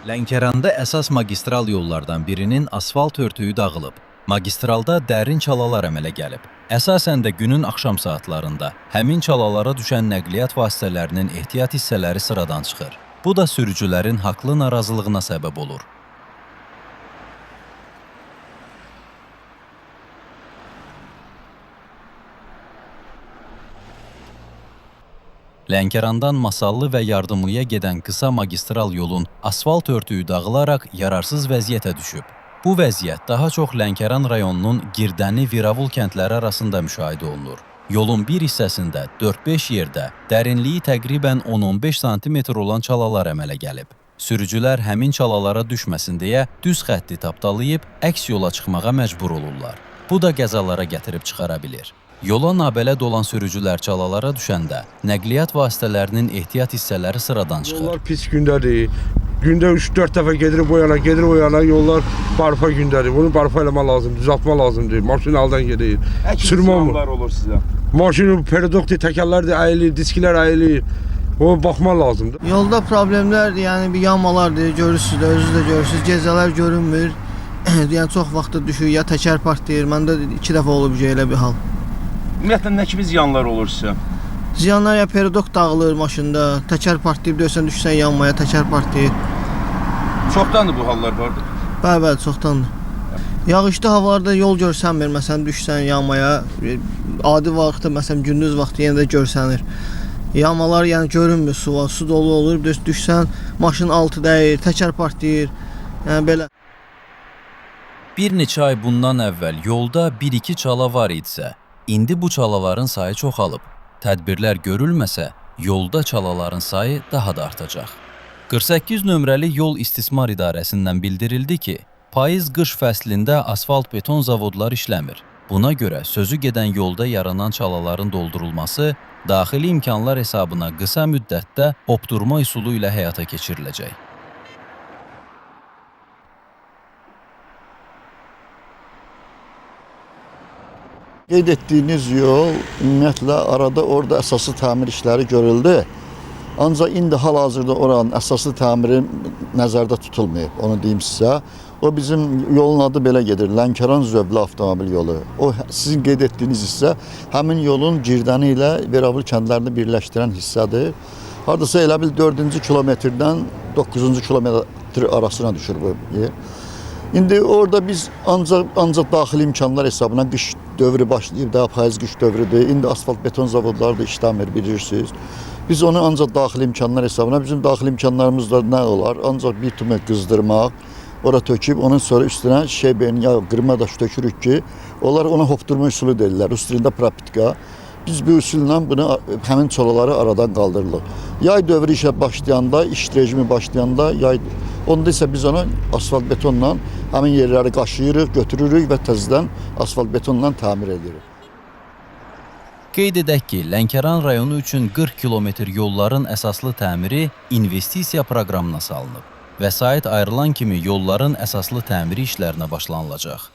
Lənkəranda əsas magistral yollardan birinin asfalt örtüyü dağılıb. Magistralda dərin çalalar əmələ gəlib. Əsasən də günün axşam saatlarında həmin çalalara düşən nəqliyyat vasitələrinin ehtiyat hissələri sıradan çıxır. Bu da sürücülərin haqlı narazılığına səbəb olur. Lənkərandan Masallı və Yardımlıya gedən qısa magistral yolun asfalt örtüyü dağılaraq yararsız vəziyyətə düşüb. Bu vəziyyət daha çox Lənkəran rayonunun Girdəni, Viravul kəndləri arasında müşahidə olunur. Yolun bir hissəsində 4-5 yerdə dərinliyi təqribən 10-15 sm olan çalalar əmələ gəlib. Sürücülər həmin çalalara düşməsin deyə düz xətti tapdalayıb əks yola çıxmağa məcbur olurlar. Bu da qəzalara gətirib çıxara bilir. Yola nabələd olan sürücülər çalalara düşəndə nəqliyyat vasitələrinin ehtiyat hissələri sıradan çıxır. Yollar pis gündədir. Gündə 3-4 dəfə gedir o yana, yollar barfa gündədir. Bunu barfa eləmək lazımdır, düzəltmək lazımdır. Maşın aldan gedir. Sürmə olur sizə. Maşının peridokdur, təkərlər də əyilir, disklər əyilir. O baxmaq lazımdır. Yolda problemlərdir, yəni bir yanmalardır, görürsünüz də, özünüz də görürsünüz. Gecələr görünmür. Yəni çox vaxtı düşür, ya təkər partlayır. Məndə 2 dəfə olub elə bir hal. Ümumiyyətlə, nə kimi ziyanlar olur sizə? Ziyanlar ya peridok dağılır maşında, təkər partlayıb döysən düşsən yanmaya, təkər partlayır. Çoxdandır bu hallar vardır? Bəli, çoxdandır. Yağışlı havalarda yol görsənmir, məsələn düşsən yanmaya. Adi vaxtda, məsələn gündüz vaxtı yenə də görsənir. Yanmalar yəni görünmür, su dolu olur, düşsən maşın altı dəyir, təkər partlayır. Yəni belə. Bir neçə ay bundan əvvəl yolda 1-2 çala var idisə, İndi bu çalaların sayı çoxalıb. Tədbirlər görülməsə, yolda çalaların sayı daha da artacaq. 48 nömrəli Yol İstismar İdarəsindən bildirildi ki, payız-qış fəslində asfalt beton zavodlar işləmir. Buna görə sözü gedən yolda yaranan çalaların doldurulması daxili imkanlar hesabına qısa müddətdə obdurma üsulu ilə həyata keçiriləcək. Qeyd etdiyiniz yol, ümumiyyətlə arada orada əsaslı təmir işləri görüldü. Ancaq indi hal-hazırda oranın əsaslı təmiri nəzərdə tutulmayıb, onu deyim sizə. O bizim yolun adı belə gedir, Lənkəran Zövlü avtomobil yolu. O sizin qeyd etdiyiniz hissə həmin yolun Girdəni ilə Viravul kəndlərini birləşdirən hissədir. Hardasa elə bil 4-cü kilometrdən 9-cu kilometr arasına düşür bu yer. İndi orada biz ancaq daxili imkanlar hesabına qış dövrü başlayıb, daha payız-qış dövrüdür. İndi asfalt beton zavodları da işləmir, bilirsiniz. Biz onu ancaq daxili imkanlar hesabına, bizim daxili imkanlarımızda nə olar? Ancaq bitumu qızdırmaq, ora töküb, onun sonra üstünə ya qırma daş tökürük ki, onlar ona hopdurma üsulu deyirlər, rus dilində propitka. Biz bu üsulla bunu həmin çolaları aradan qaldırırıq. Yay dövrü işə başlayanda, iş rejimi başlayanda, onda isə biz onu asfalt betonla həmin yerləri qaşıyırıq, götürürük və təzədən asfalt betonla təmir edirik. Qeyd edək ki, Lənkəran rayonu üçün 40 kilometr yolların əsaslı təmiri investisiya proqramına salınıb. Vəsait ayrılan kimi yolların əsaslı təmiri işlərinə başlanılacaq.